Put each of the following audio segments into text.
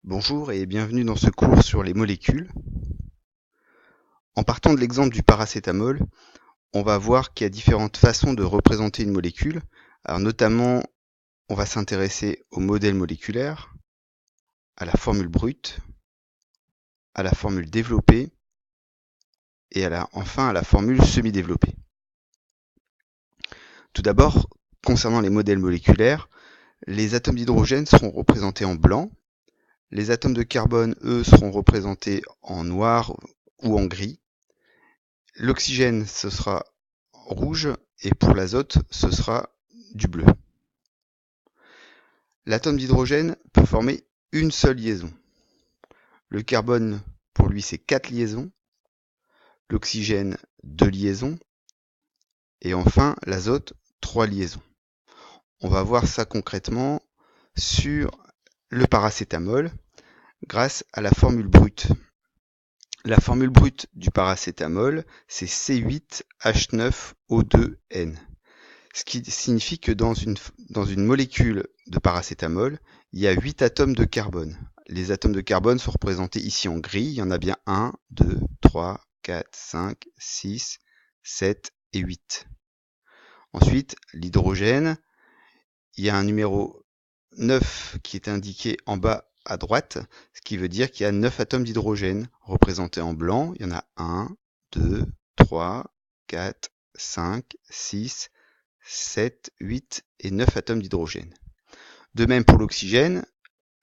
Bonjour et bienvenue dans ce cours sur les molécules. En partant de l'exemple du paracétamol, on va voir qu'il y a différentes façons de représenter une molécule. Alors notamment, on va s'intéresser au modèle moléculaire, à la formule brute, à la formule développée et enfin à la formule semi-développée. Tout d'abord, concernant les modèles moléculaires, les atomes d'hydrogène seront représentés en blanc, les atomes de carbone, eux, seront représentés en noir ou en gris. L'oxygène, ce sera rouge, et pour l'azote, ce sera du bleu. L'atome d'hydrogène peut former une seule liaison. Le carbone, pour lui, c'est 4 liaisons. L'oxygène, 2 liaisons. Et enfin, l'azote, 3 liaisons. On va voir ça concrètement sur le paracétamol grâce à la formule brute. La formule brute du paracétamol, c'est C8H9O2N. Ce qui signifie que dans une molécule de paracétamol, il y a 8 atomes de carbone. Les atomes de carbone sont représentés ici en gris. Il y en a bien 1, 2, 3, 4, 5, 6, 7 et 8. Ensuite, l'hydrogène, il y a un numéro 9 qui est indiqué en bas à droite, ce qui veut dire qu'il y a 9 atomes d'hydrogène représentés en blanc. Il y en a 1, 2, 3, 4, 5, 6, 7, 8 et 9 atomes d'hydrogène. De même pour l'oxygène,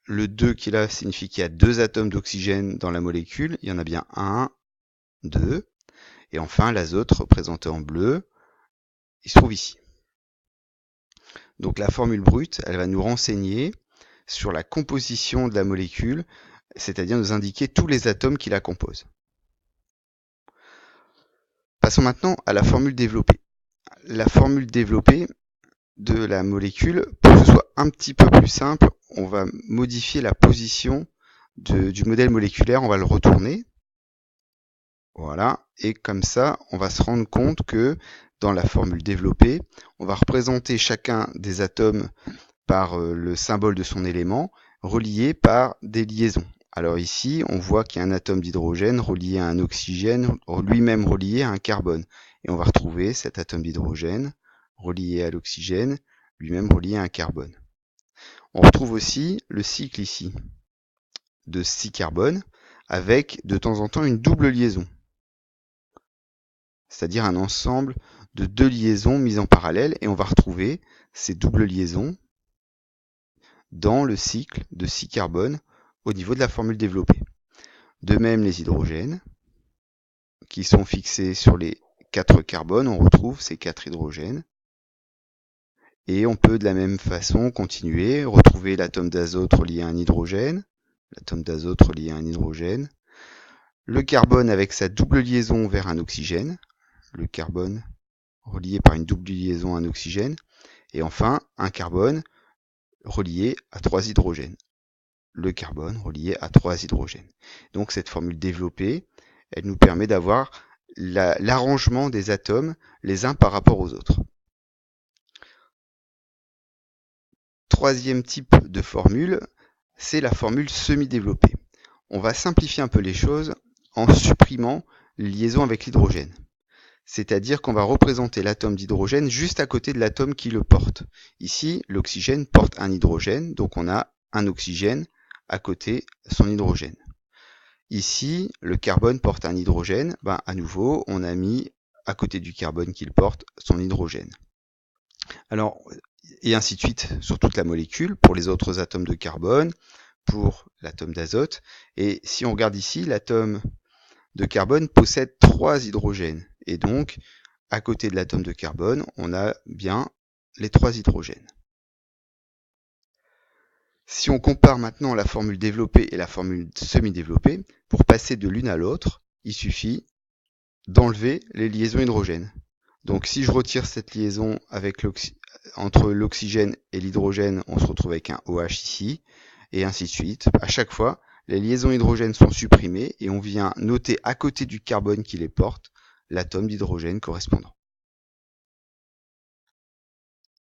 le 2 qui est là signifie qu'il y a 2 atomes d'oxygène dans la molécule. Il y en a bien 1, 2. Et enfin l'azote représenté en bleu, il se trouve ici. Donc la formule brute, elle va nous renseigner sur la composition de la molécule, c'est-à-dire nous indiquer tous les atomes qui la composent. Passons maintenant à la formule développée. La formule développée de la molécule, pour que ce soit un petit peu plus simple, on va modifier la position du modèle moléculaire, on va le retourner. Voilà, et comme ça, on va se rendre compte que dans la formule développée, on va représenter chacun des atomes par le symbole de son élément, relié par des liaisons. Alors ici, on voit qu'il y a un atome d'hydrogène relié à un oxygène, lui-même relié à un carbone. Et on va retrouver cet atome d'hydrogène relié à l'oxygène, lui-même relié à un carbone. On retrouve aussi le cycle ici de 6 carbones avec de temps en temps une double liaison, c'est-à-dire un ensemble de 2 liaisons mises en parallèle, et on va retrouver ces doubles liaisons dans le cycle de 6 carbones au niveau de la formule développée. De même, les hydrogènes qui sont fixés sur les 4 carbones, on retrouve ces 4 hydrogènes. Et on peut de la même façon continuer, retrouver l'atome d'azote relié à un hydrogène, l'atome d'azote relié à un hydrogène, le carbone avec sa double liaison vers un oxygène, le carbone relié par une double liaison à un oxygène, et enfin un carbone relié à 3 hydrogènes, le carbone relié à 3 hydrogènes. Donc cette formule développée, elle nous permet d'avoir l'arrangement des atomes les uns par rapport aux autres. Troisième type de formule, c'est la formule semi-développée. On va simplifier un peu les choses en supprimant les liaisons avec l'hydrogène. C'est-à-dire qu'on va représenter l'atome d'hydrogène juste à côté de l'atome qui le porte. Ici, l'oxygène porte un hydrogène, donc on a un oxygène à côté de son hydrogène. Ici, le carbone porte un hydrogène, à nouveau, on a mis à côté du carbone qu'il porte son hydrogène. Alors, et ainsi de suite sur toute la molécule, pour les autres atomes de carbone, pour l'atome d'azote. Et si on regarde ici, l'atome de carbone possède 3 hydrogènes. Et donc, à côté de l'atome de carbone, on a bien les 3 hydrogènes. Si on compare maintenant la formule développée et la formule semi-développée, pour passer de l'une à l'autre, il suffit d'enlever les liaisons hydrogènes. Donc si je retire cette liaison avec entre l'oxygène et l'hydrogène, on se retrouve avec un OH ici, et ainsi de suite. À chaque fois, les liaisons hydrogènes sont supprimées et on vient noter à côté du carbone qui les porte l'atome d'hydrogène correspondant.